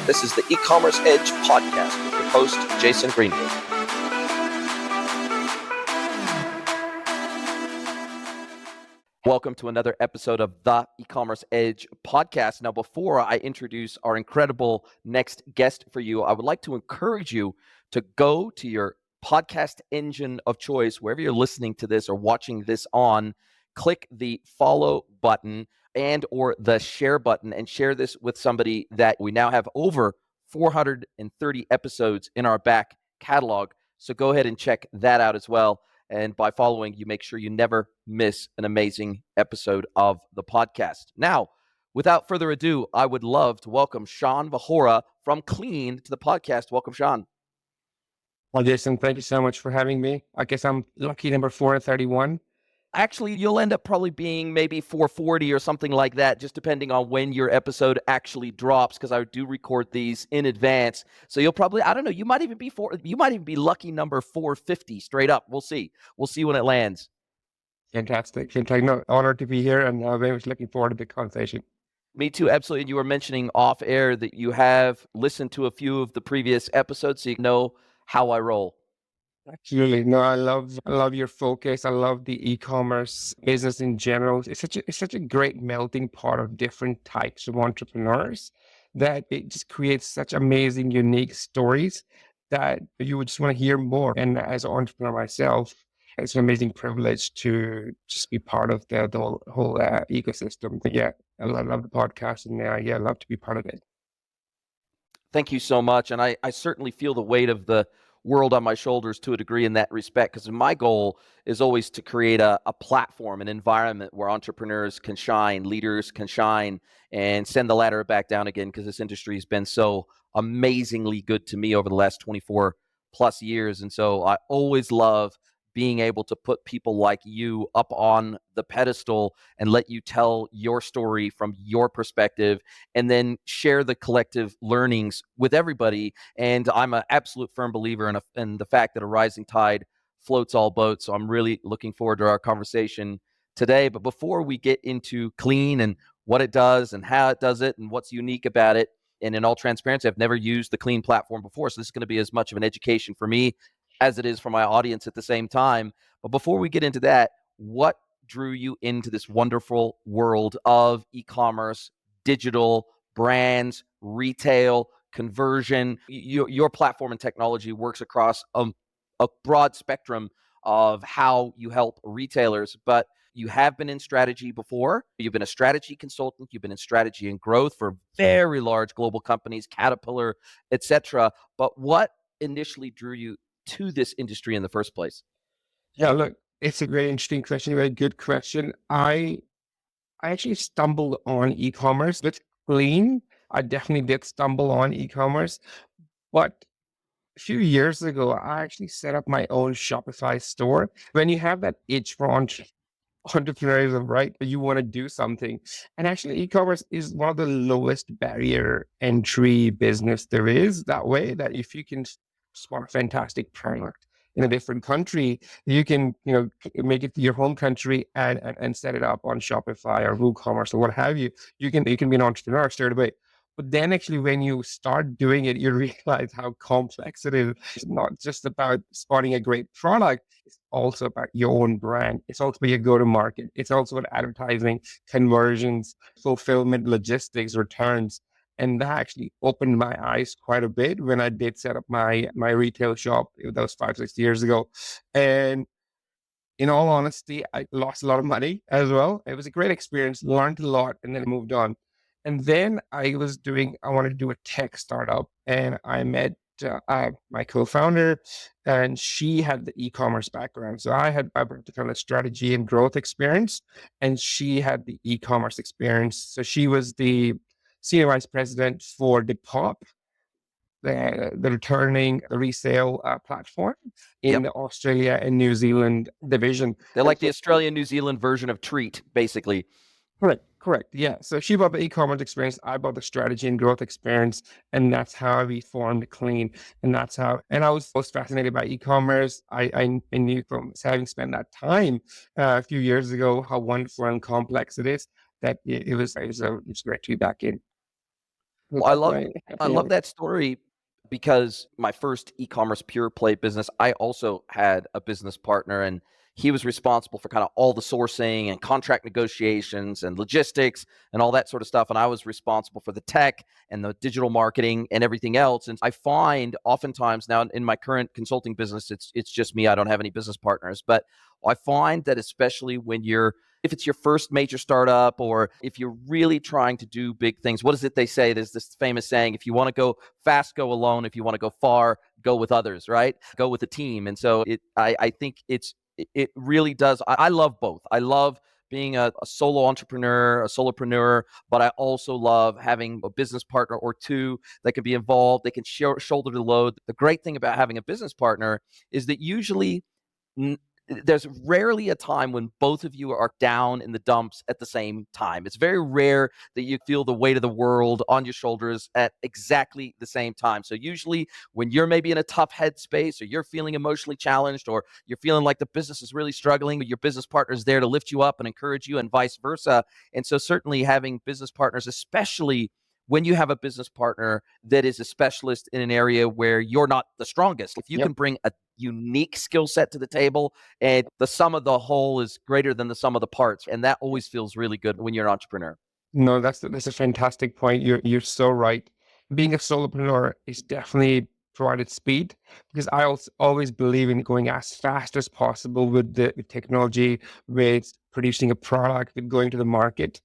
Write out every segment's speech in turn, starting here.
This is the E-Commerce Edge podcast with your host, Jason Greenwood. Welcome to another episode of the E-Commerce Edge podcast. Now, before I introduce our incredible next guest for you, I would like to encourage you to go to your podcast engine of choice, wherever you're listening to this or watching this on, click the follow button and or the share button and share this with somebody that we now have over 430 episodes in our back catalog. So go ahead and check that out as well. And by following, you make sure you never miss an amazing episode of the podcast. Now, without further ado, I would love to welcome Shan VAHORA from Klean to the podcast. Welcome, Shan. Well, Jason, thank you so much for having me. I guess I'm lucky number 431. Actually, you'll end up probably being maybe 440 or something like that, just depending on when your episode actually drops, because I do record these in advance. So you'll probably, I don't know, you might even be lucky number 450 straight up. We'll see. We'll see when it lands. Fantastic. No, honored to be here and very much looking forward to the conversation. Me too, absolutely. And you were mentioning off air that you have listened to a few of the previous episodes, so you know how I roll. Absolutely. No, I love your focus. I love the e-commerce business in general. It's such a great melting pot of different types of entrepreneurs that it just creates such amazing, unique stories that you would just want to hear more. And as an entrepreneur myself, it's an amazing privilege to just be part of the whole ecosystem. But yeah, I love the podcast, and I love to be part of it. Thank you so much. And I certainly feel the weight of the world on my shoulders to a degree in that respect, because my goal is always to create a platform, an environment where entrepreneurs can shine, leaders can shine, and send the ladder back down again, because this industry has been so amazingly good to me over the last 24 plus years. And so I always love being able to put people like you up on the pedestal and let you tell your story from your perspective, and then share the collective learnings with everybody. And I'm an absolute firm believer in the fact that a rising tide floats all boats. So I'm really looking forward to our conversation today. But before we get into Klean and what it does and how it does it and what's unique about it, and in all transparency, I've never used the Klean platform before, so this is going to be as much of an education for me as it is for my audience at the same time. But before we get into that, what drew you into this wonderful world of e-commerce, digital, brands, retail, conversion? Your platform and technology works across a broad spectrum of how you help retailers, but you have been in strategy before. You've been a strategy consultant. You've been in strategy and growth for very large global companies, Caterpillar, etc. But what initially drew you to this industry in the first place? Yeah, look, it's a very interesting question, a very good question. I actually stumbled on e-commerce with Klean. I definitely did stumble on e-commerce, but a few years ago, I actually set up my own Shopify store. When you have that itch for entrepreneurialism, right? You want to do something. And actually, e-commerce is one of the lowest barrier entry business there is. That way, that if you can spot a fantastic product in a different country, you can, make it to your home country and set it up on Shopify or WooCommerce or what have you. You can be an entrepreneur straight away. But then actually when you start doing it, you realize how complex it is. It's not just about spotting a great product. It's also about your own brand. It's also about your go-to-market. It's also about advertising, conversions, fulfillment, logistics, returns. And that actually opened my eyes quite a bit when I did set up my retail shop. That was 5-6 years ago. And in all honesty, I lost a lot of money as well. It was a great experience, learned a lot, and then moved on. And then I wanted to do a tech startup, and I met my co-founder, and she had the e-commerce background. So I brought the kind of strategy and growth experience, and she had the e-commerce experience. So she was the senior vice president for Depop, the returning resale platform in the Australia and New Zealand division. They're like the Australian New Zealand version of Treat, basically. Correct. Yeah. So she bought the e-commerce experience. I bought the strategy and growth experience. And that's how we formed Klean. And I was most fascinated by e-commerce. I knew from having spent that time a few years ago, how wonderful and complex it is, that it was great to be back in. Was I that love right? I Yeah. love that story because my first e-commerce pure play business, I also had a business partner, and he was responsible for kind of all the sourcing and contract negotiations and logistics and all that sort of stuff. And I was responsible for the tech and the digital marketing and everything else. And I find oftentimes now in my current consulting business, it's just me. I don't have any business partners, but I find that especially when if it's your first major startup, or if you're really trying to do big things, what is it they say? There's this famous saying, if you want to go fast, go alone. If you want to go far, go with others, right? Go with a team. And so I think it really does. I love both. I love being a solo entrepreneur, a solopreneur, but I also love having a business partner or two that can be involved. They can shoulder the load. The great thing about having a business partner is that usually there's rarely a time when both of you are down in the dumps at the same time. It's very rare that you feel the weight of the world on your shoulders at exactly the same time. So usually when you're maybe in a tough headspace, or you're feeling emotionally challenged, or you're feeling like the business is really struggling, but your business partner is there to lift you up and encourage you, and vice versa. And so certainly having business partners, especially when you have a business partner that is a specialist in an area where you're not the strongest, if you Yep. can bring a unique skill set to the table, and the sum of the whole is greater than the sum of the parts. And that always feels really good when you're an entrepreneur. No, that's a fantastic point. You're so right. Being a solopreneur is definitely provided speed, because I also always believe in going as fast as possible with the with technology, with producing a product, with going to the market.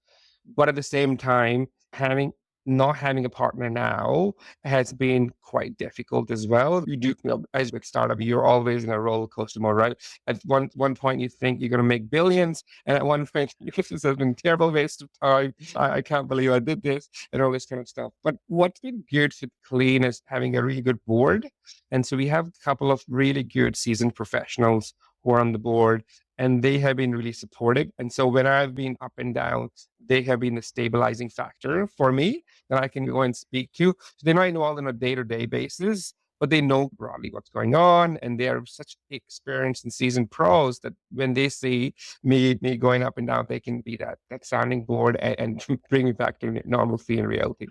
But at the same time, having not having a partner now has been quite difficult as well. You do, as a startup, you're always in a roller coaster mode, right? At one point, you think you're going to make billions, and at one point, this has been a terrible waste of time. I can't believe I did this, and all this kind of stuff. But what's been good to Klean is having a really good board, and so we have a couple of really good seasoned professionals who are on the board, and they have been really supportive. And so when I've been up and down, they have been a stabilizing factor for me that I can go and speak to. So they might know all on a day-to-day basis, but they know broadly what's going on, and they are such experienced and seasoned pros that when they see me going up and down, they can be that sounding board and bring me back to normalcy and reality.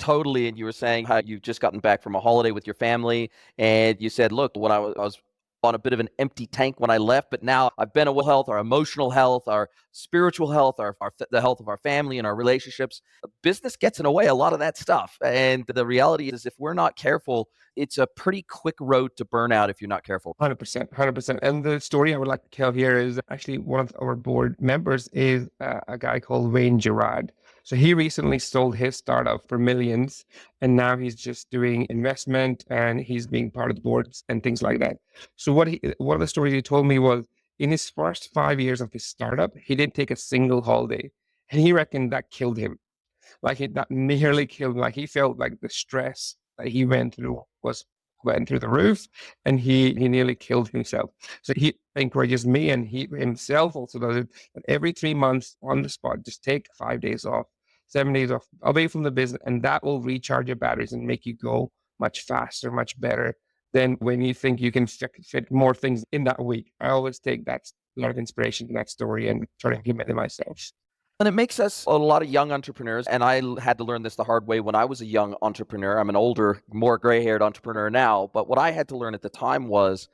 Totally. And you were saying how you've just gotten back from a holiday with your family, and you said, look, when I was on a bit of an empty tank when I left, but now I've been aware of health, our emotional health, our spiritual health, the health of our family and our relationships. Business gets in the way a lot of that stuff. And the reality is, if we're not careful, it's a pretty quick road to burnout if you're not careful. 100%, 100%. And the story I would like to tell here is actually one of our board members is a guy called Wayne Gerard. So he recently sold his startup for millions, and now he's just doing investment, and he's being part of the boards and things like that. So one of the stories he told me was, in his first 5 years of his startup, he didn't take a single holiday, and he reckoned that killed him. Like that nearly killed him. Like he felt like the stress that he went through the roof, and he nearly killed himself. So he encourages me, and he himself also does it, that every 3 months on the spot, just take 5 days off, 7 days off, away from the business, and that will recharge your batteries and make you go much faster, much better than when you think you can fit more things in that week. I always take that a lot of inspiration from that story and try to implement it myself. And it makes us a lot of young entrepreneurs. And I had to learn this the hard way when I was a young entrepreneur. I'm an older, more gray haired entrepreneur now. But what I had to learn at the time was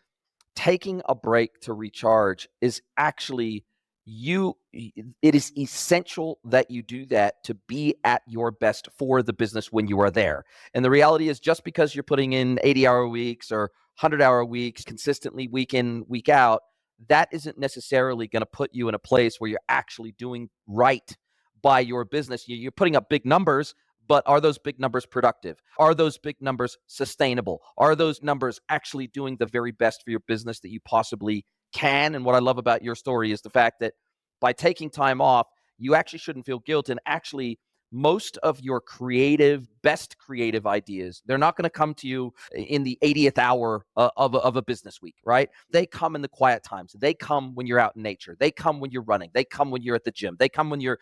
taking a break to recharge is actually it is essential that you do that to be at your best for the business when you are there. And the reality is, just because you're putting in 80-hour weeks or 100-hour weeks consistently, week in, week out, that isn't necessarily going to put you in a place where you're actually doing right by your business. You're putting up big numbers, but are those big numbers productive? Are those big numbers sustainable? Are those numbers actually doing the very best for your business that you possibly can? And what I love about your story is the fact that by taking time off, you actually shouldn't feel guilt. And actually, most of your best creative ideas, they're not going to come to you in the 80th hour of a business week, right? They come in the quiet times. They come when you're out in nature. They come when you're running. They come when you're at the gym. They come when you're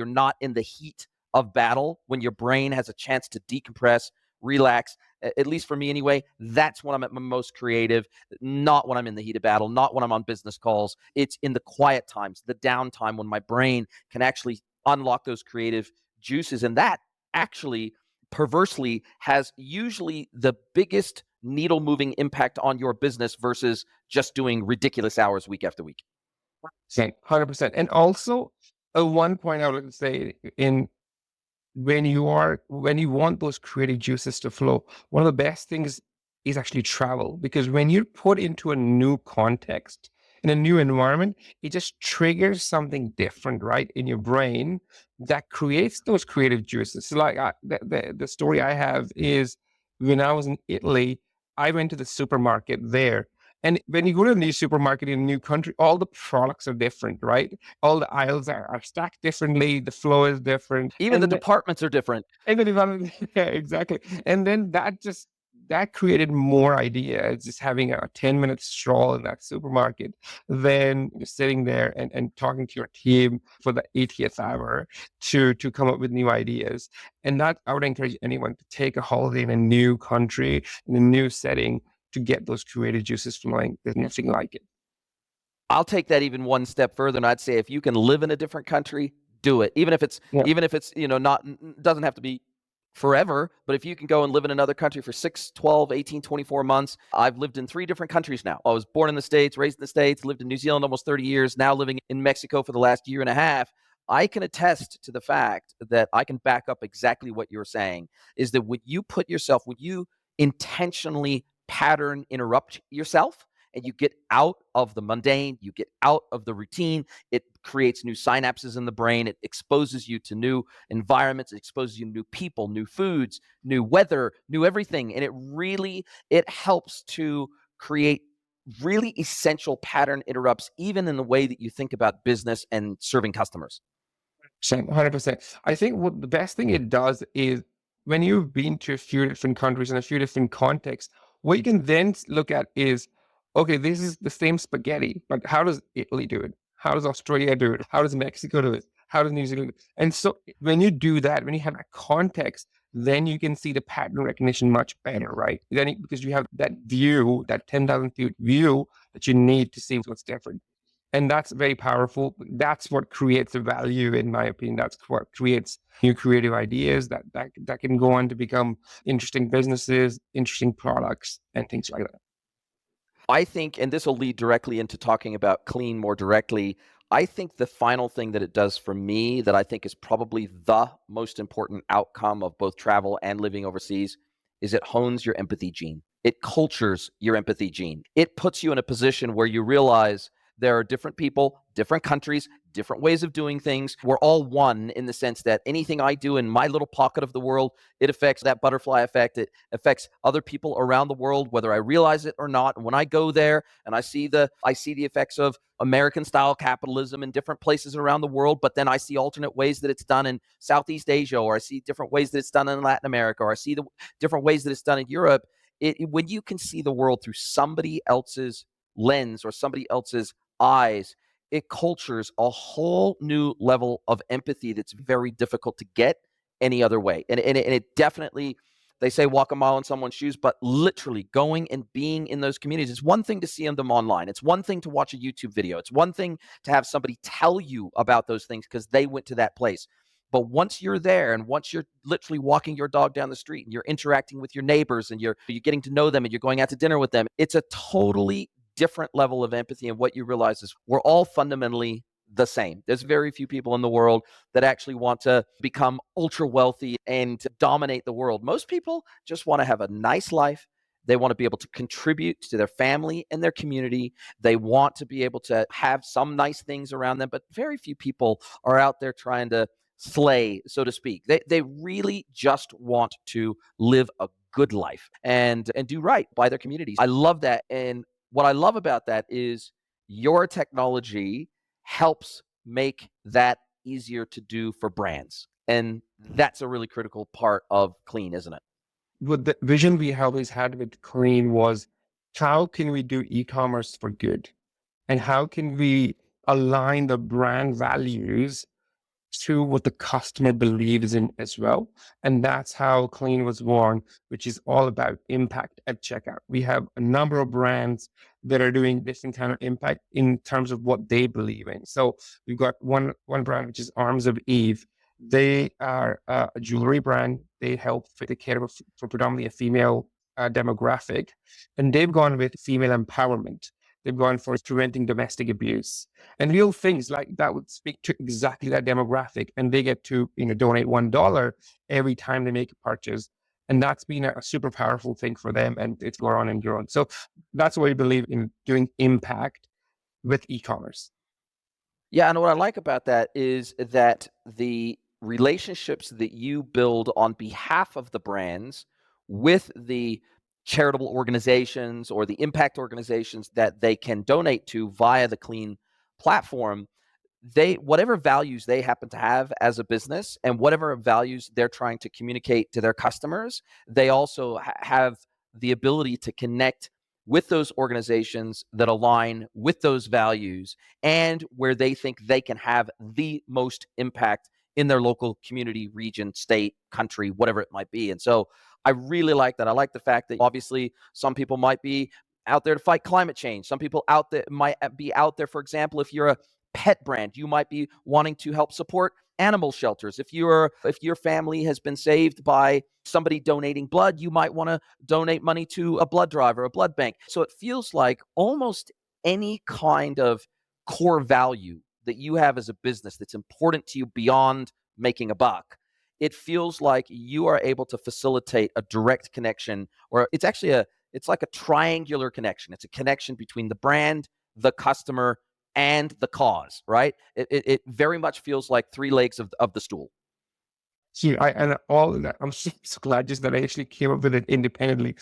not in the heat of battle, when your brain has a chance to decompress, relax. At least for me anyway, that's when I'm at my most creative, not when I'm in the heat of battle, not when I'm on business calls. It's in the quiet times, the downtime, when my brain can actually unlock those creative juices. And that actually perversely has usually the biggest needle moving impact on your business versus just doing ridiculous hours week after week. 100%. And also, one point I would say in when you want those creative juices to flow, one of the best things is actually travel, because when you're put into a new context, in a new environment, it just triggers something different, right, in your brain that creates those creative juices. So like the story I have is when I was in Italy, I went to the supermarket there. And when you go to a new supermarket in a new country, all the products are different, right? All the aisles are stacked differently. The flow is different. Even the departments are different. And then, yeah, exactly. And then that created more ideas, just having a 10-minute stroll in that supermarket, then sitting there and talking to your team for the 80th hour to come up with new ideas. And that I would encourage anyone to take a holiday in a new country, in a new setting, to get those creative juices flowing. There's nothing like it. I'll take that even one step further, and I'd say if you can live in a different country, do it. Even if it's not doesn't have to be forever, but if you can go and live in another country for 6, 12, 18, 24 months. I've lived in 3 different countries now. I was born in the States, raised in the States, lived in New Zealand almost 30 years, now living in Mexico for the last year and a half. I can attest to the fact that I can back up exactly what you're saying, is that when you intentionally pattern interrupt yourself, and you get out of the mundane, you get out of the routine, it creates new synapses in the brain, it exposes you to new environments, it exposes you to new people, new foods, new weather, new everything. And it helps to create really essential pattern interrupts, even in the way that you think about business and serving customers. 100%. I think what the best thing it does is when you've been to a few different countries in a few different contexts, what you can then look at is, okay, this is the same spaghetti, but how does Italy do it? How does Australia do it? How does Mexico do it? How does New Zealand do it? And so when you do that, when you have that context, then you can see the pattern recognition much better, right? Because you have that view, that 10,000 feet view that you need to see what's different. And that's very powerful. That's what creates the value, in my opinion. That's what creates new creative ideas that can go on to become interesting businesses, interesting products, and things like that. I think, and this will lead directly into talking about Klean more directly, I think the final thing that it does for me that I think is probably the most important outcome of both travel and living overseas is it hones your empathy gene. It cultures your empathy gene. It puts you in a position where you realize there are different people, different countries, different ways of doing things. We're all one in the sense that anything I do in my little pocket of the world, it affects that butterfly effect. It affects other people around the world, whether I realize it or not. And when I go there and I see the effects of American style capitalism in different places around the world, but then I see alternate ways that it's done in Southeast Asia, or I see different ways that it's done in Latin America, or I see the different ways that it's done in Europe. When you can see the world through somebody else's lens or somebody else's eyes, it cultures a whole new level of empathy that's very difficult to get any other way. And it definitely, they say walk a mile in someone's shoes, but literally going and being in those communities. It's one thing to see them online. It's one thing to watch a YouTube video. It's one thing to have somebody tell you about those things because they went to that place. But once you're there, and once you're literally walking your dog down the street and you're interacting with your neighbors and you're getting to know them and you're going out to dinner with them, it's a totally different level of empathy. And what you realize is we're all fundamentally the same. There's very few people in the world that actually want to become ultra wealthy and to dominate the world. Most people just want to have a nice life. They want to be able to contribute to their family and their community. They want to be able to have some nice things around them, but very few people are out there trying to slay, so to speak. They really just want to live a good life and do right by their communities. I love that. And what I love about that is your technology helps make that easier to do for brands. And that's a really critical part of Klean, isn't it? What the vision we always had with Klean was, how can we do e-commerce for good? And how can we align the brand values to what the customer believes in as well? And that's how Klean was born, which is all about impact at checkout. We have a number of brands that are doing different kind of impact in terms of what they believe in. So we've got one brand, which is Arms of Eve. They are a jewelry brand. They help take care of for predominantly a female demographic, and they've gone with female empowerment. They've gone for preventing domestic abuse and real things like that would speak to exactly that demographic. And they get to donate $1 every time they make a purchase, and that's been a super powerful thing for them, and it's grown and grown. So that's why we believe in doing impact with e-commerce. Yeah, and what I like about that is that the relationships that you build on behalf of the brands with the charitable organizations or the impact organizations that they can donate to via the Klean platform, they whatever values they happen to have as a business and whatever values they're trying to communicate to their customers, they also have the ability to connect with those organizations that align with those values and where they think they can have the most impact in their local community, region, state, country, whatever it might be. And so I really like that. I like the fact that obviously some people might be out there to fight climate change. Some people out there might be out there, for example, if you're a pet brand, you might be wanting to help support animal shelters. If your family has been saved by somebody donating blood, you might want to donate money to a blood drive or a blood bank. So it feels like almost any kind of core value that you have as a business that's important to you beyond making a buck, it feels like you are able to facilitate a direct connection, or it's like a triangular connection. It's a connection between the brand, the customer, and the cause, right? It very much feels like three legs of the stool. See, and all of that, I'm so glad just that I actually came up with it independently.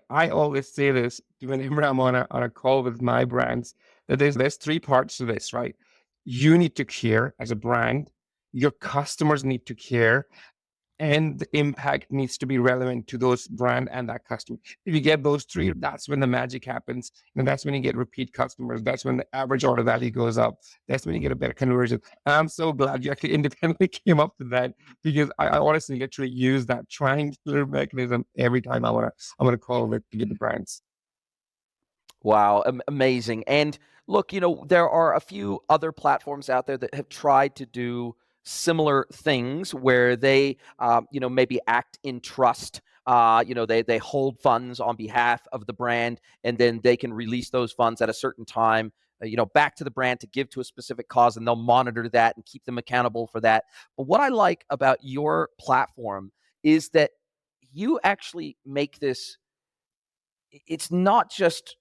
I always say this whenever I'm on a call with my brands, that there's three parts to this, right? You need to care as a brand, your customers need to care, and the impact needs to be relevant to those brand and that customer. If you get those three, that's when the magic happens. And that's when you get repeat customers. That's when the average order value goes up. That's when you get a better conversion. And I'm so glad you actually independently came up with that, because I honestly literally use that triangular mechanism every time I'm gonna call with to get the brands. Wow, amazing. And look, there are a few other platforms out there that have tried to do similar things where they, maybe act in trust. They hold funds on behalf of the brand, and then they can release those funds at a certain time, back to the brand to give to a specific cause, and they'll monitor that and keep them accountable for that. But what I like about your platform is that you actually make this, it's not just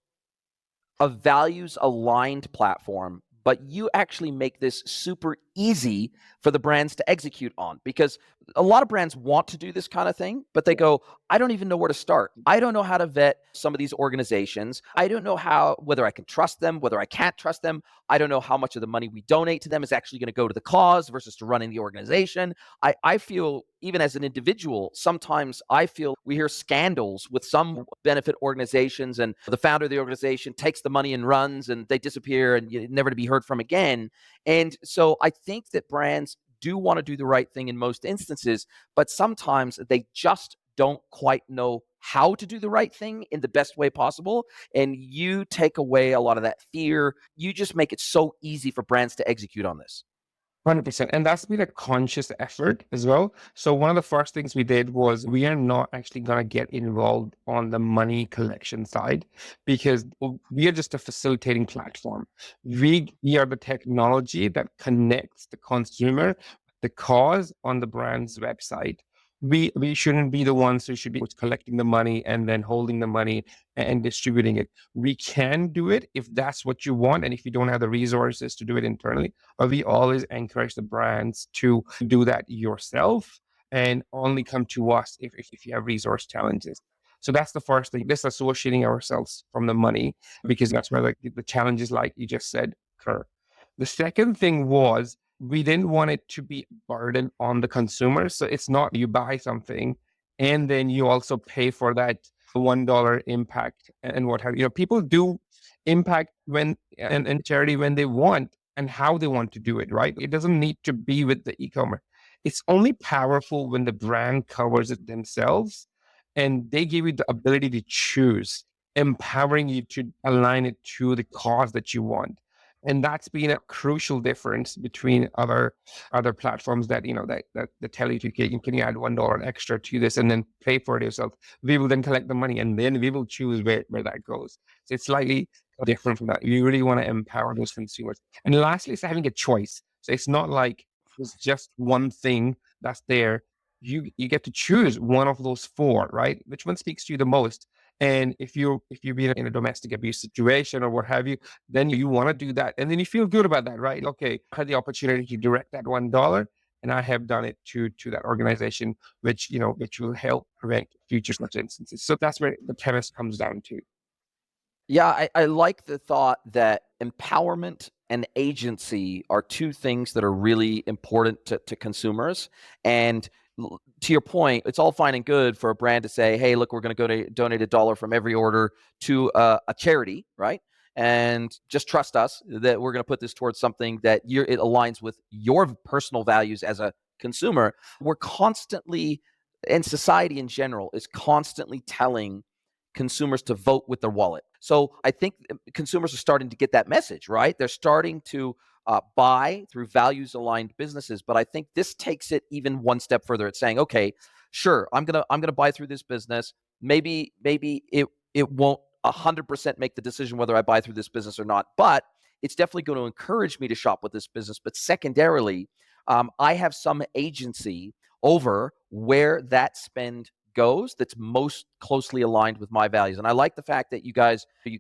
a values aligned platform, but you actually make this super easy for the brands to execute on, because a lot of brands want to do this kind of thing, but they go, I don't even know where to start. I don't know how to vet some of these organizations. I don't know whether I can trust them, whether I can't trust them. I don't know how much of the money we donate to them is actually going to go to the cause versus to running the organization. I feel, even as an individual, sometimes I feel we hear scandals with some benefit organizations, and the founder of the organization takes the money and runs, and they disappear and never to be heard from again. And so I think that brands do want to do the right thing in most instances, but sometimes they just don't quite know how to do the right thing in the best way possible. And you take away a lot of that fear. You just make it so easy for brands to execute on this. 100%. And that's been a conscious effort as well. So one of the first things we did was we are not actually going to get involved on the money collection side, because we are just a facilitating platform. We are the technology that connects the consumer, the cause on the brand's website. We shouldn't be the ones who should be collecting the money and then holding the money and distributing it. We can do it if that's what you want, and if you don't have the resources to do it internally. But we always encourage the brands to do that yourself and only come to us if you have resource challenges. So that's the first thing, disassociating ourselves from the money, because that's where the challenges, like you just said, occur. The second thing was we didn't want it to be a burden on the consumer. So it's not you buy something and then you also pay for that $1 impact and what have you. People do impact when and charity when they want and how they want to do it, right? It doesn't need to be with the e-commerce. It's only powerful when the brand covers it themselves and they give you the ability to choose, empowering you to align it to the cause that you want. And that's been a crucial difference between other platforms that, that tell you to, can you add $1 extra to this and then pay for it yourself. We will then collect the money and then we will choose where that goes. So it's slightly different from that. You really want to empower those consumers. And lastly, it's having a choice. So it's not like there's just one thing that's there. You get to choose one of those four, right? Which one speaks to you the most? And if you've been in a domestic abuse situation or what have you, then you want to do that. And then you feel good about that, right? Okay, I had the opportunity to direct that $1 and I have done it to that organization, which will help prevent future such instances. So that's where the premise comes down to. Yeah, I like the thought that empowerment and agency are two things that are really important to consumers. And to your point, it's all fine and good for a brand to say, hey, look, we're going to donate $1 from every order to a charity, right? And just trust us that we're going to put this towards something that it aligns with your personal values as a consumer. We're constantly, and society in general is constantly telling consumers to vote with their wallet. So I think consumers are starting to get that message, right? They're starting to buy through values aligned businesses. But I think this takes it even one step further. It's saying, okay, sure, I'm gonna buy through this business. Maybe it won't 100% make the decision whether I buy through this business or not, but it's definitely going to encourage me to shop with this business. But secondarily, I have some agency over where that spend goes that's most closely aligned with my values. And I like the fact that you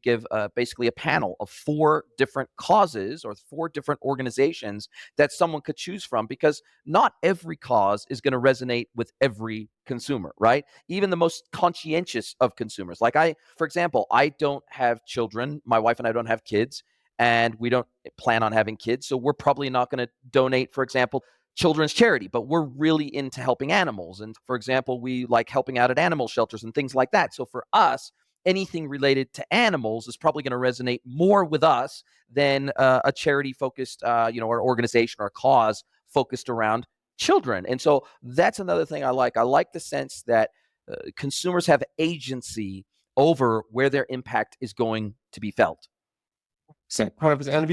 give basically a panel of 4 different causes or 4 different organizations that someone could choose from, because not every cause is going to resonate with every consumer, right? Even the most conscientious of consumers. Like for example, I don't have children. My wife and I don't have kids, and we don't plan on having kids. So we're probably not going to donate, for example, children's charity, but we're really into helping animals. And for example, we like helping out at animal shelters and things like that. So for us, anything related to animals is probably going to resonate more with us than a charity focused, or organization or a cause focused around children. And so that's another thing I like. I like the sense that consumers have agency over where their impact is going to be felt. 100%. And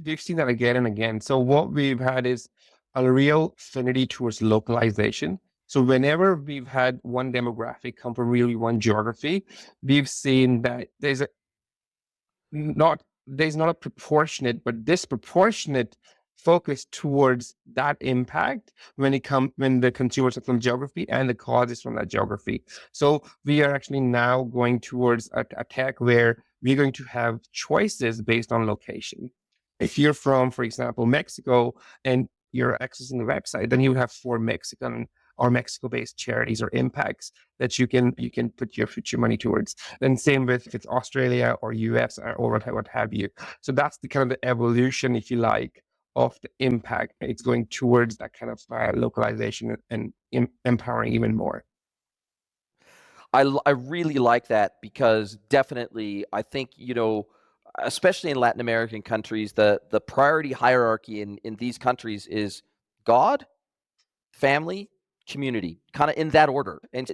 we've seen that again and again. So what we've had is a real affinity towards localization. So whenever we've had one demographic come from really one geography, we've seen that there's not a proportionate but disproportionate focus towards that impact when the consumers are from geography and the causes from that geography. So we are actually now going towards a tech where we're going to have choices based on location. If you're from, for example, Mexico and you're accessing the website, then you have 4 Mexican or Mexico-based charities or impacts that you can put your money towards. Then same with if it's Australia or US or what have you. So that's the kind of the evolution, if you like, of the impact. It's going towards that kind of localization and empowering even more. I really like that, because definitely I think, especially in Latin American countries, the priority hierarchy in these countries is God, family, community, kind of in that order. And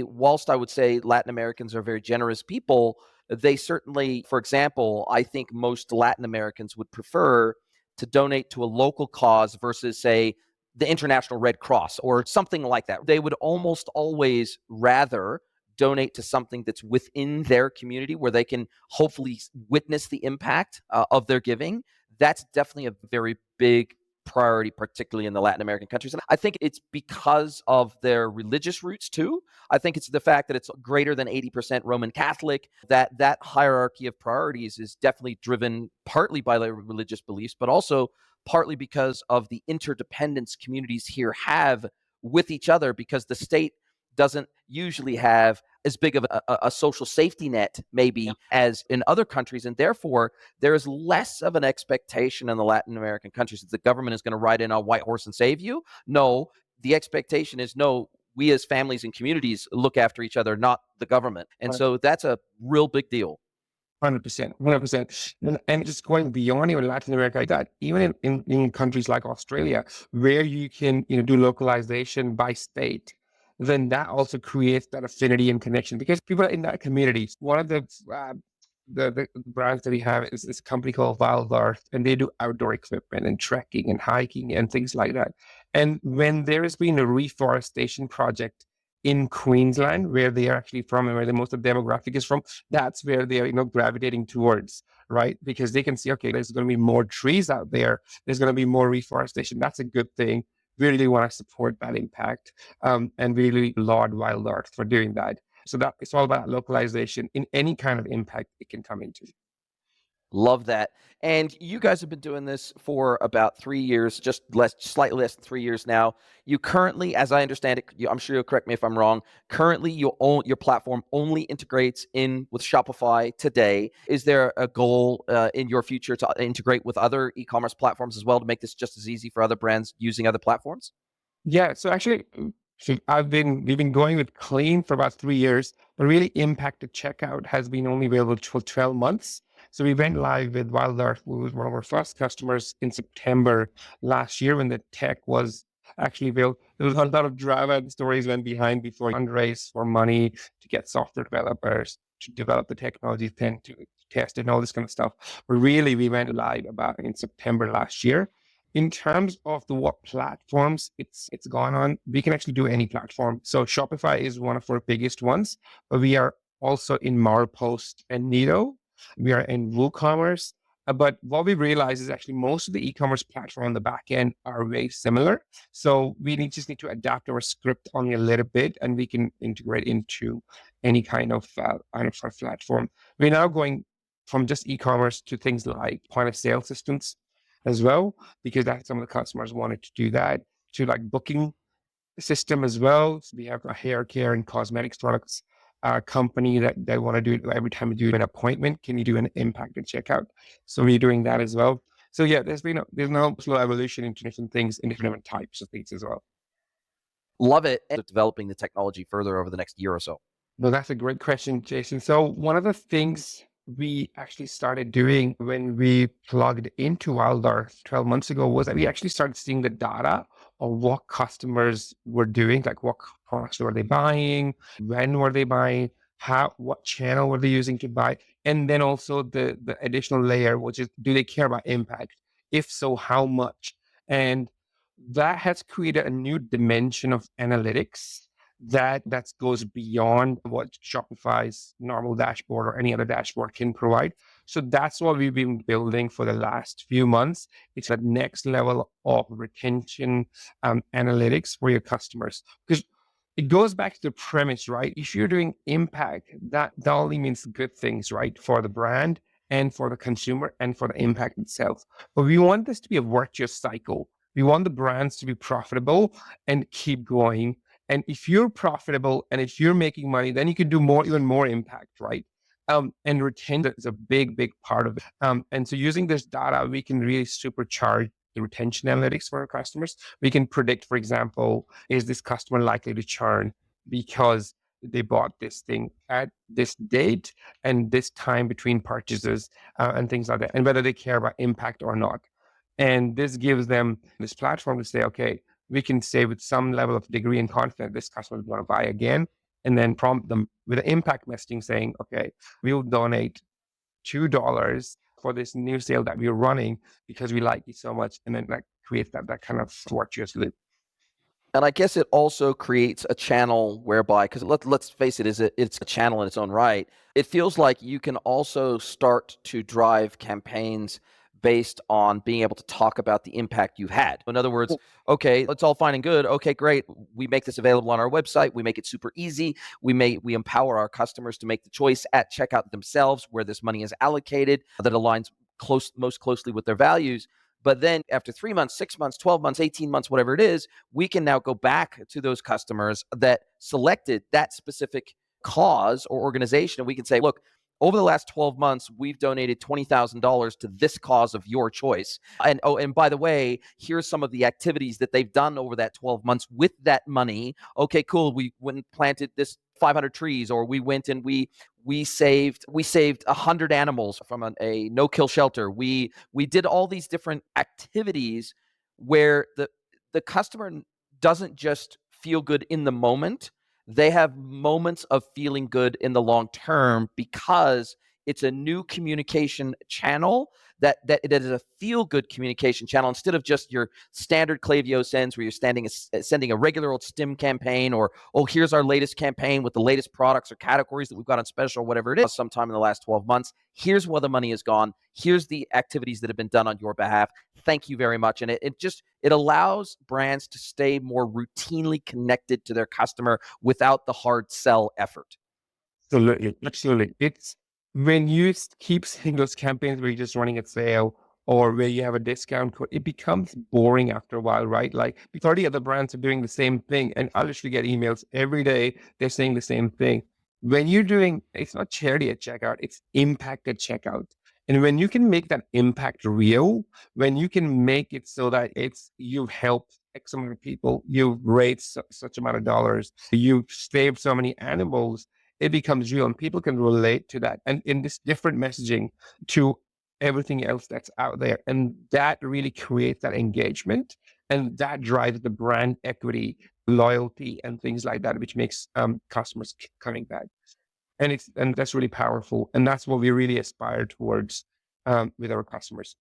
whilst I would say Latin Americans are very generous people, they certainly, for example, I think most Latin Americans would prefer to donate to a local cause versus, say, the International Red Cross or something like that. They would almost always rather donate to something that's within their community where they can hopefully witness the impact of their giving. That's definitely a very big priority, particularly in the Latin American countries. And I think it's because of their religious roots too. I think it's the fact that it's greater than 80% Roman Catholic, that hierarchy of priorities is definitely driven partly by their religious beliefs, but also partly because of the interdependence communities here have with each other, because the state doesn't usually have as big of a social safety net maybe as in other countries, and therefore there is less of an expectation in the Latin American countries that the government is going to ride in on a white horse and save you. No, the expectation is, no, we as families and communities look after each other, not the government. And so that's a real big deal. 100%, 100%. And just going beyond even Latin America, like that, even in countries like Australia, where you can do localization by state, then that also creates that affinity and connection because people are in that community. One of the the brands that we have is this company called Wild Earth, and they do outdoor equipment and trekking and hiking and things like that. And when there has been a reforestation project in Queensland, where they are actually from and where the most of the demographic is from, that's where they are, gravitating towards, right? Because they can see, okay, there's going to be more trees out there. There's going to be more reforestation. That's a good thing. We really want to support that impact, and we really laud Wild Earth for doing that. So that it's all about localization in any kind of impact it can come into. Love that. And you guys have been doing this for about 3 years, slightly less than 3 years now. You currently, as I understand it, I'm sure you'll correct me if I'm wrong, currently your platform only integrates in with Shopify today. Is there a goal in your future to integrate with other e-commerce platforms as well to make this just as easy for other brands using other platforms? Yeah, so actually, we've been going with Klean for about 3 years, but really impacted checkout has been only available for 12 months. So we went live with Wild Earth, who was one of our first customers in September last year when the tech was actually available. There was a lot of drama and stories went behind before fundraise for money to get software developers to develop the technology, then to test it and all this kind of stuff. But really, we went live about in September last year. In terms of the what platforms it's gone on, we can actually do any platform. So Shopify is one of our biggest ones, but we are also in Marpost and Nido. We are in WooCommerce. But what we realize is actually most of the e-commerce platform on the back end are very similar. So we just need to adapt our script only a little bit, and we can integrate into any kind of platform. We're now going from just e-commerce to things like point of sale systems as well, because that some of the customers wanted to do that, to like booking system as well. So we have a hair care and cosmetics products company that they want to do it every time you do an appointment. Can you do an impact and checkout? So we're doing that as well. So yeah, there's now slow evolution into different things in different types of things as well. Love it. And developing the technology further over the next year or so. No, that's a great question, Jason. So one of the things we actually started doing when we plugged into Wild Earth 12 months ago was that we actually started seeing the data of what customers were doing, like what products were they buying, when were they buying, what channel were they using to buy, and then also the additional layer, which is, do they care about impact? If so, how much? And that has created a new dimension of analytics that goes beyond what Shopify's normal dashboard or any other dashboard can provide. So that's what we've been building for the last few months. It's that next level of retention analytics for your customers. Because it goes back to the premise, right? If you're doing impact, that only means good things, right? For the brand and for the consumer and for the impact itself. But we want this to be a virtuous cycle. We want the brands to be profitable and keep going. And if you're profitable and if you're making money, then you can do even more impact, right? And retention is a big, big part of it. And so using this data, we can really supercharge the retention analytics for our customers. We can predict, for example, is this customer likely to churn because they bought this thing at this date and this time between purchases and things like that, and whether they care about impact or not. And this gives them this platform to say, okay, we can say with some level of degree and confidence, this customer is going to buy again, and then prompt them with an impact messaging saying, okay, we'll donate $2 for this new sale that we're running because we like you so much. And then that creates that kind of virtuous loop. And I guess it also creates a channel whereby, because let's face it, it's a channel in its own right. It feels like you can also start to drive campaigns based on being able to talk about the impact you've had. In other words, okay, it's all fine and good. Okay, great. We make this available on our website. We make it super easy. We empower our customers to make the choice at checkout themselves where this money is allocated that aligns most closely with their values. But then after 3 months, 6 months, 12 months, 18 months, whatever it is, we can now go back to those customers that selected that specific cause or organization. And we can say, look, over the last 12 months, we've donated $20,000 to this cause of your choice. And and by the way, here's some of the activities that they've done over that 12 months with that money. Okay, cool. We went and planted this 500 trees, or we went and we saved 100 animals from a no-kill shelter. We did all these different activities where the customer doesn't just feel good in the moment. They have moments of feeling good in the long term because It's a new communication channel that it is a feel-good communication channel instead of just your standard Klaviyo sends where you're sending a regular old stim campaign or, oh, here's our latest campaign with the latest products or categories that we've got on special, whatever it is, sometime in the last 12 months. Here's where the money has gone. Here's the activities that have been done on your behalf. Thank you very much. And it allows brands to stay more routinely connected to their customer without the hard sell effort. Absolutely, absolutely. It's when you keep seeing those campaigns where you're just running a sale or where you have a discount code, it becomes boring after a while, right? Like 30 other brands are doing the same thing, and I literally get emails every day. They're saying the same thing. When you're doing, it's not charity at checkout, it's impact at checkout. And when you can make that impact real, when you can make it so that you've helped X amount of people, you've raised such amount of dollars, you've saved so many animals, it becomes real and people can relate to that. And in this different messaging to everything else that's out there. And that really creates that engagement and that drives the brand equity, loyalty, and things like that, which makes customers coming back. And that's really powerful. And that's what we really aspire towards with our customers.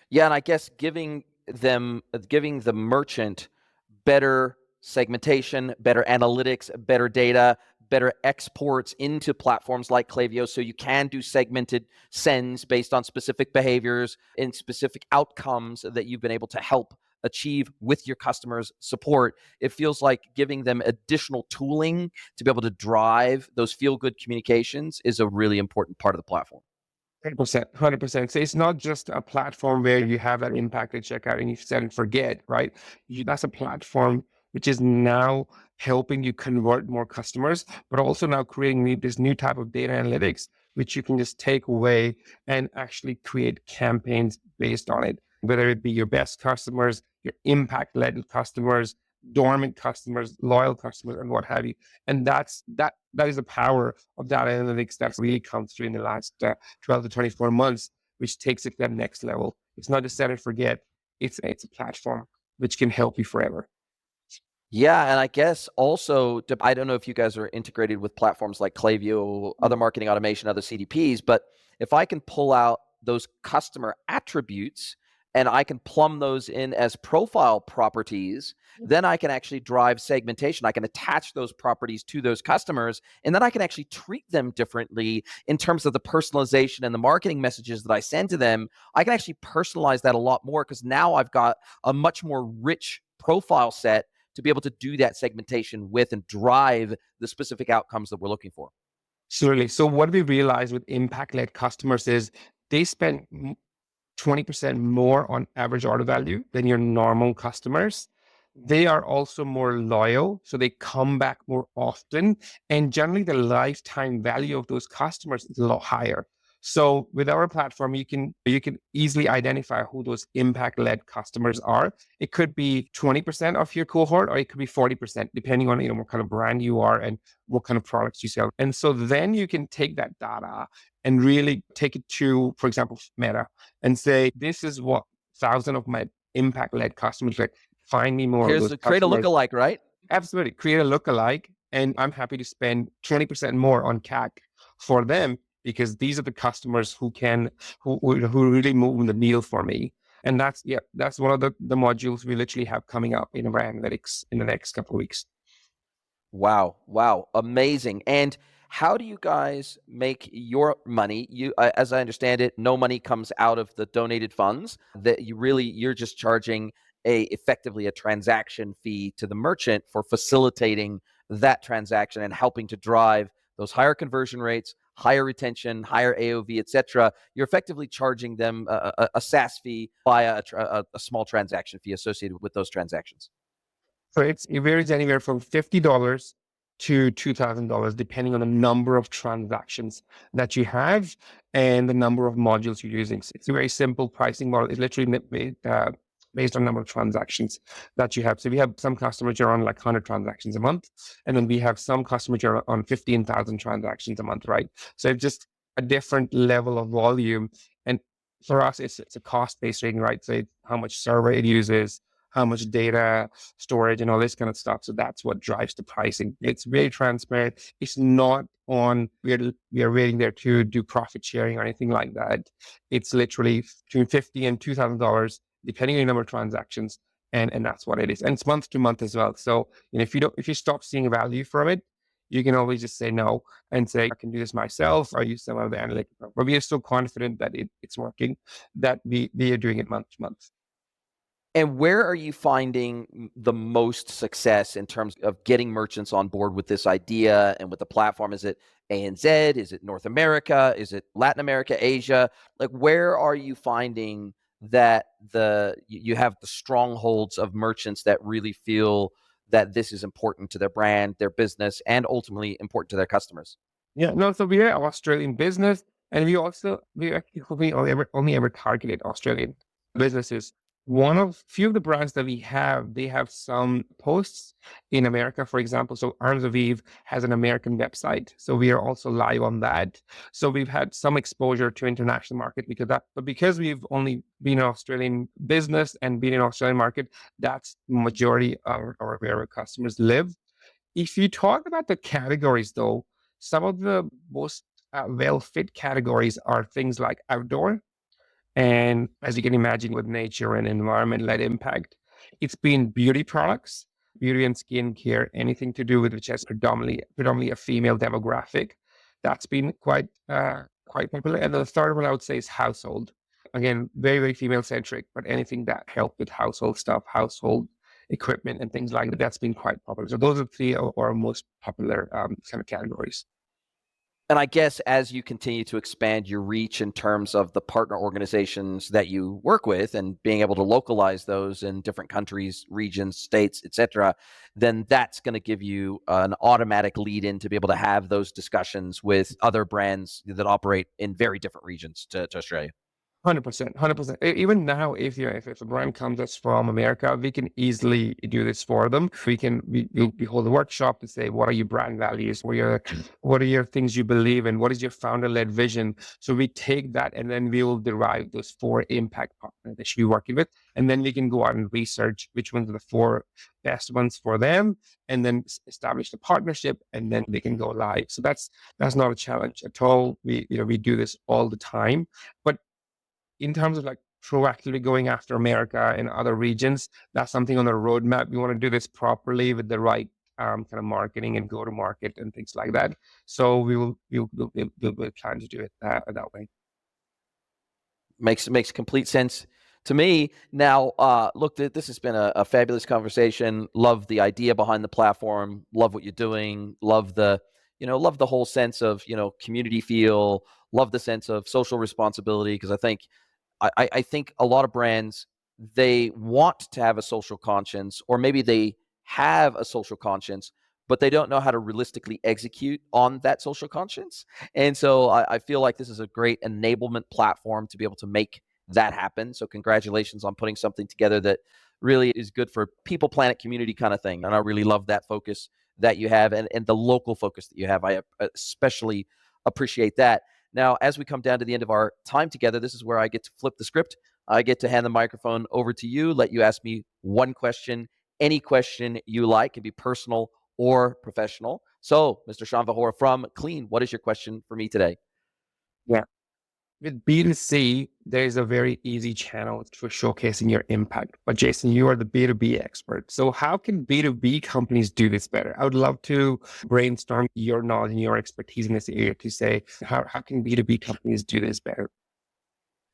Yeah, and I guess giving the merchant better segmentation, better analytics, better data, better exports into platforms like Klaviyo, so you can do segmented sends based on specific behaviors and specific outcomes that you've been able to help achieve with your customers' support. It feels like giving them additional tooling to be able to drive those feel-good communications is a really important part of the platform. 100%, 100%. So it's not just a platform where you have that impact at checkout and you set and forget, right? That's a platform which is now helping you convert more customers, but also now creating this new type of data analytics, which you can just take away and actually create campaigns based on it, whether it be your best customers, your impact-led customers, dormant customers, loyal customers, and what have you. And that is the power of data analytics that's really come through in the last 12 to 24 months, which takes it to that next level. It's not just set and forget. It's a platform which can help you forever. Yeah, and I guess also, I don't know if you guys are integrated with platforms like Klaviyo, other marketing automation, other CDPs, but if I can pull out those customer attributes and I can plumb those in as profile properties, then I can actually drive segmentation. I can attach those properties to those customers, and then I can actually treat them differently in terms of the personalization and the marketing messages that I send to them. I can actually personalize that a lot more because now I've got a much more rich profile set to be able to do that segmentation with and drive the specific outcomes that we're looking for. Absolutely. So what we realize with impact-led customers is they spend 20% more on average order value than your normal customers. They are also more loyal, so they come back more often. And generally, the lifetime value of those customers is a lot higher. So with our platform, you can easily identify who those impact-led customers are. It could be 20% of your cohort, or it could be 40%, depending on what kind of brand you are and what kind of products you sell. And so then you can take that data and really take it to, for example, Meta, and say, this is what 1,000 of my impact-led customers like. Find me more of those Create a customers. lookalike, right? Absolutely. Create a lookalike. And I'm happy to spend 20% more on CAC for them because these are the customers who really move the needle for me. And that's one of the modules we literally have coming up in our analytics in the next couple of weeks. Wow. Amazing. And how do you guys make your money? As I understand it, no money comes out of the donated funds. That you're just charging effectively a transaction fee to the merchant for facilitating that transaction and helping to drive those higher conversion rates, higher retention, higher AOV, etc. You're effectively charging them a SaaS fee via a small transaction fee associated with those transactions. So it varies anywhere from $50 to $2,000, depending on the number of transactions that you have and the number of modules you're using. So it's a very simple pricing model. It's literally based on number of transactions that you have. So we have some customers who are on like 100 transactions a month, and then we have some customers who are on 15,000 transactions a month, right? So it's just a different level of volume. And for us, it's a cost-based rating, right? So it's how much server it uses, how much data storage and all this kind of stuff. So that's what drives the pricing. It's very transparent. It's not on we are waiting there to do profit sharing or anything like that. It's literally between $50 and $2,000 depending on the number of transactions, and that's what it is. And it's month to month as well. So if you stop seeing value from it, you can always just say no and say, I can do this myself or use some of the analytics. But we are so confident that it's working that we are doing it month to month. And where are you finding the most success in terms of getting merchants on board with this idea and with the platform? Is it ANZ? Is it North America? Is it Latin America, Asia? Like, where are you finding that you have the strongholds of merchants that really feel that this is important to their brand, their business, and ultimately important to their customers? Yeah, no, so we are Australian business, and we actually only ever targeted Australian businesses. Few of the brands that we have, they have some posts in America, for example. So Arms of Eve has an American website, so we are also live on that. So we've had some exposure to international market but because we've only been an Australian business and been in Australian market, that's majority of where our customers live. If you talk about the categories, though, some of the most well-fit categories are things like outdoor. And as you can imagine, with nature and environment-led impact, it's been beauty products, beauty and skincare, anything to do with which has predominantly a female demographic. That's been quite popular. And the third one I would say is household. Again, very, very female-centric, but anything that help with household stuff, household equipment and things like that, that's been quite popular. So those are three of our most popular kind of categories. And I guess as you continue to expand your reach in terms of the partner organizations that you work with and being able to localize those in different countries, regions, states, et cetera, then that's going to give you an automatic lead in to be able to have those discussions with other brands that operate in very different regions to Australia. 100%, 100%. Even now, if a brand comes us from America, we can easily do this for them. We hold a workshop to say, what are your brand values? What are your things you believe in? What is your founder-led vision? So we take that and then we will derive those 4 impact partners that you're working with. And then we can go out and research which ones are the 4 best ones for them, and then establish the partnership, and then they can go live. So that's not a challenge at all. We do this all the time. But in terms of like proactively going after America and other regions, that's something on the roadmap. We want to do this properly with the right kind of marketing and go to market and things like that. So we'll plan to do it that way. Makes complete sense to me. Now, look, this has been a fabulous conversation. Love the idea behind the platform. Love what you're doing. Love the whole sense of, community feel. Love the sense of social responsibility, because I think a lot of brands, they want to have a social conscience, or maybe they have a social conscience, but they don't know how to realistically execute on that social conscience. And so I feel like this is a great enablement platform to be able to make that happen. So congratulations on putting something together that really is good for people, planet, community kind of thing. And I really love that focus that you have, and the local focus that you have. I especially appreciate that. Now, as we come down to the end of our time together, this is where I get to flip the script. I get to hand the microphone over to you, let you ask me one question, any question you like. It can be personal or professional. So, Mr. Shan VAHORA from Klean, what is your question for me today? Yeah. With B2C, there is a very easy channel for showcasing your impact. But Jason, you are the B2B expert. So how can B2B companies do this better? I would love to brainstorm your knowledge and your expertise in this area to say, how can B2B companies do this better?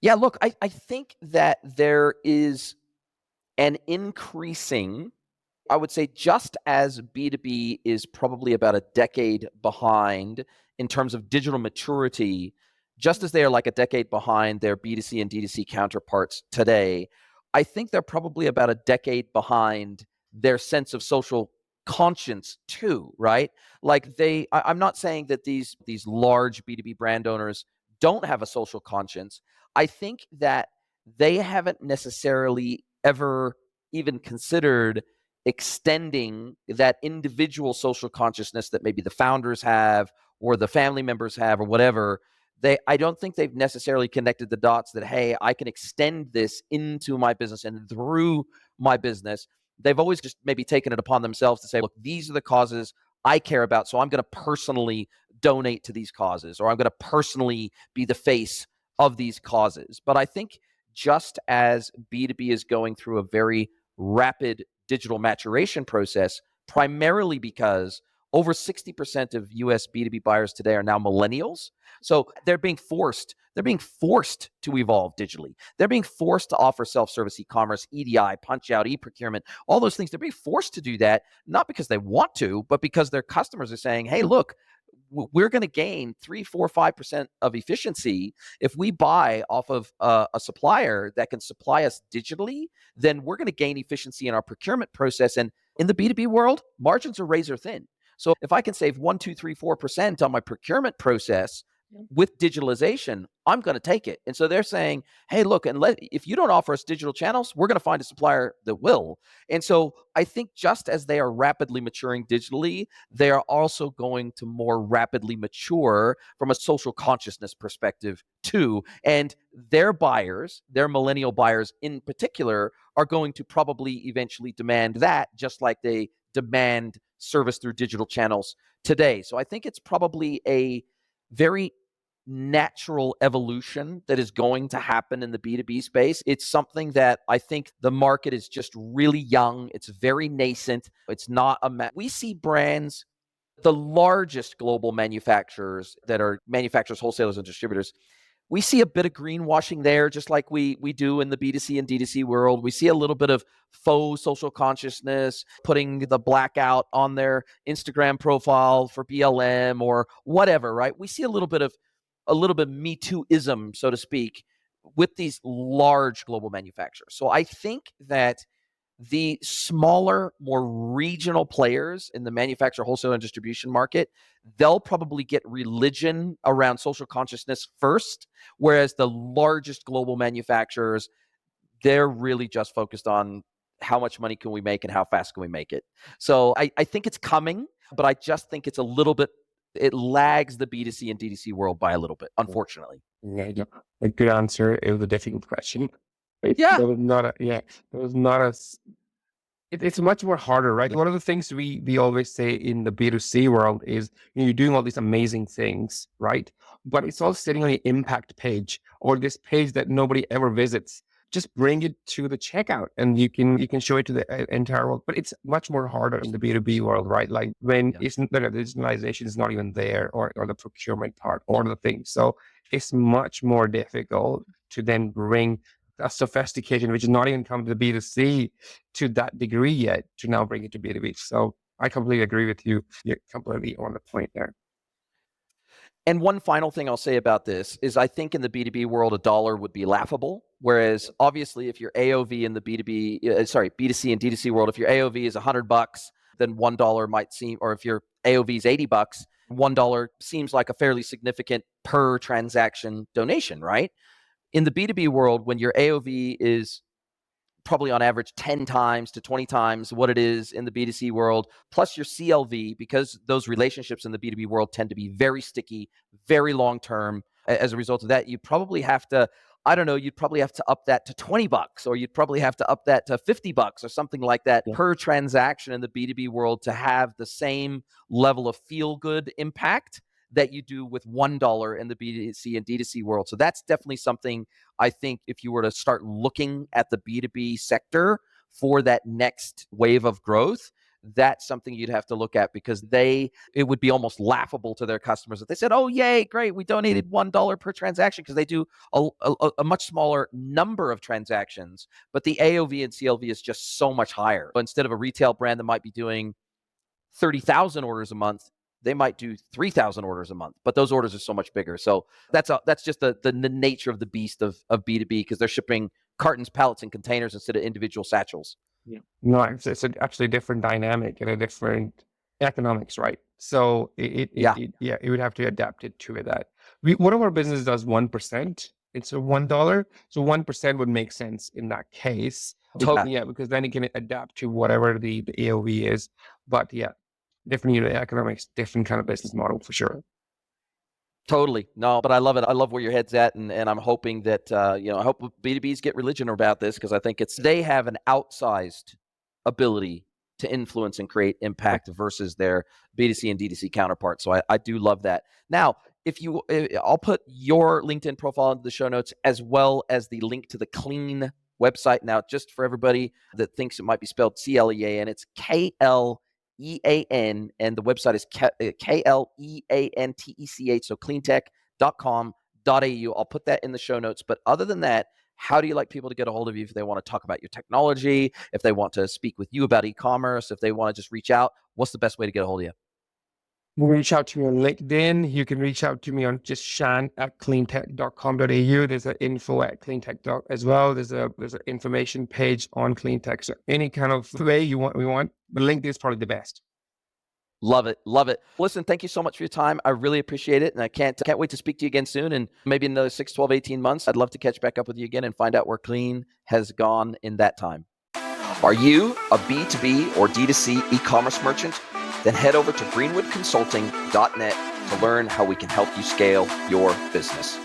Yeah, look, I think that there is an increasing, I would say, just as B2B is probably about a decade behind in terms of digital maturity, just as they are like a decade behind their B2C and D2C counterparts today, I think they're probably about a decade behind their sense of social conscience too, right? Like I'm not saying that these large B2B brand owners don't have a social conscience. I think that they haven't necessarily ever even considered extending that individual social consciousness that maybe the founders have or the family members have or whatever. I don't think they've necessarily connected the dots that, hey, I can extend this into my business and through my business. They've always just maybe taken it upon themselves to say, look, these are the causes I care about, so I'm going to personally donate to these causes, or I'm going to personally be the face of these causes. But I think just as B2B is going through a very rapid digital maturation process, primarily because over 60% of US B2B buyers today are now millennials. So they're being forced to evolve digitally. They're being forced to offer self-service e-commerce, EDI, punch out, e-procurement, all those things. They're being forced to do that, not because they want to, but because their customers are saying, hey, look, we're going to gain 3, 4, 5% of efficiency if we buy off of a supplier that can supply us digitally. Then we're going to gain efficiency in our procurement process. And in the B2B world, margins are razor thin. So if I can save 1, 2, 3, 4% on my procurement process with digitalization, I'm going to take it. And so they're saying, hey, look, if you don't offer us digital channels, we're going to find a supplier that will. And so I think just as they are rapidly maturing digitally, they are also going to more rapidly mature from a social consciousness perspective too. And their buyers, their millennial buyers in particular, are going to probably eventually demand that, just like they demand service through digital channels today. So I think it's probably a very natural evolution that is going to happen in the B2B space. It's something that I think the market is just really young. It's very nascent. It's not we see brands, the largest global manufacturers that are manufacturers, wholesalers, and distributors. We see a bit of greenwashing there, just like we do in the B2C and D2C world. We see a little bit of faux social consciousness, putting the blackout on their Instagram profile for BLM or whatever, right? We see a little bit Me Too-ism, so to speak, with these large global manufacturers. So I think that the smaller, more regional players in the manufacturer, wholesale, and distribution market, they'll probably get religion around social consciousness first, whereas the largest global manufacturers, they're really just focused on how much money can we make and how fast can we make it. So I think it's coming, but I just think it's it lags the B2C and D2C world by a little bit, unfortunately. Yeah, a good answer. It was a difficult question. Yeah. It's much more harder, right? One of the things we always say in the B2C world is, you're doing all these amazing things, right? But it's all sitting on the impact page, or this page that nobody ever visits. Just bring it to the checkout and you can show it to the entire world. But it's much more harder in the B2B world, right? Like when the digitalization is not even there, or the procurement part, or the things. So it's much more difficult to then bring a sophistication, which is not even come to the B2C to that degree yet, to now bring it to B2B. So I completely agree with you. You're completely on the point there. And one final thing I'll say about this is, I think in the B2B world, $1 would be laughable. Whereas obviously if your AOV in the B2C and D2C world, if your AOV is $100, then $1 might seem, or if your AOV is $80, $1 seems like a fairly significant per transaction donation, right? In the B2B world, when your AOV is probably on average 10 times to 20 times what it is in the B2C world, plus your CLV, because those relationships in the B2B world tend to be very sticky, very long-term. As a result of that, you probably have to, you'd probably have to up that to $20, or you'd probably have to up that to $50 or something like that per transaction in the B2B world to have the same level of feel-good impact that you do with $1 in the B2C and D2C world. So that's definitely something I think, if you were to start looking at the B2B sector for that next wave of growth, that's something you'd have to look at, because it would be almost laughable to their customers if they said, oh, yay, great, we donated $1 per transaction, because they do a much smaller number of transactions, but the AOV and CLV is just so much higher. But instead of a retail brand that might be doing 30,000 orders a month, they might do 3,000 orders a month, but those orders are so much bigger. So that's just the nature of the beast of B2B, because they're shipping cartons, pallets, and containers instead of individual satchels. Yeah. No, it's an absolutely different dynamic and a different economics, right? So it would have to adapt it to that. One of our business does 1%. It's a $1. So 1% would make sense in that case. Totally. Yeah, because then it can adapt to whatever the AOV is. But yeah, different unit economics, different kind of business model for sure. Totally. No, but I love it. I love where your head's at. And I'm hoping that, I hope B2Bs get religion about this, because I think they have an outsized ability to influence and create impact versus their B2C and D2C counterparts. So I do love that. Now, I'll put your LinkedIn profile into the show notes, as well as the link to the Klean website. Now, just for everybody that thinks it might be spelled Clean, it's Klean, and the website is Kleantech, so cleantech.com.au. I'll put that in the show notes. But other than that, how do you like people to get a hold of you if they want to talk about your technology, if they want to speak with you about e-commerce, if they want to just reach out? What's the best way to get a hold of you? Reach out to me on LinkedIn. You can reach out to me on just Shan at cleantech.com.au. There's an info at cleantech as well. There's an information page on Cleantech. So any kind of way we want. The LinkedIn is probably the best. Love it. Love it. Listen, thank you so much for your time. I really appreciate it. And I can't wait to speak to you again soon. And maybe in another 6, 12, 18 months, I'd love to catch back up with you again and find out where Klean has gone in that time. Are you a B2B or D2C e-commerce merchant? Then head over to greenwoodconsulting.net to learn how we can help you scale your business.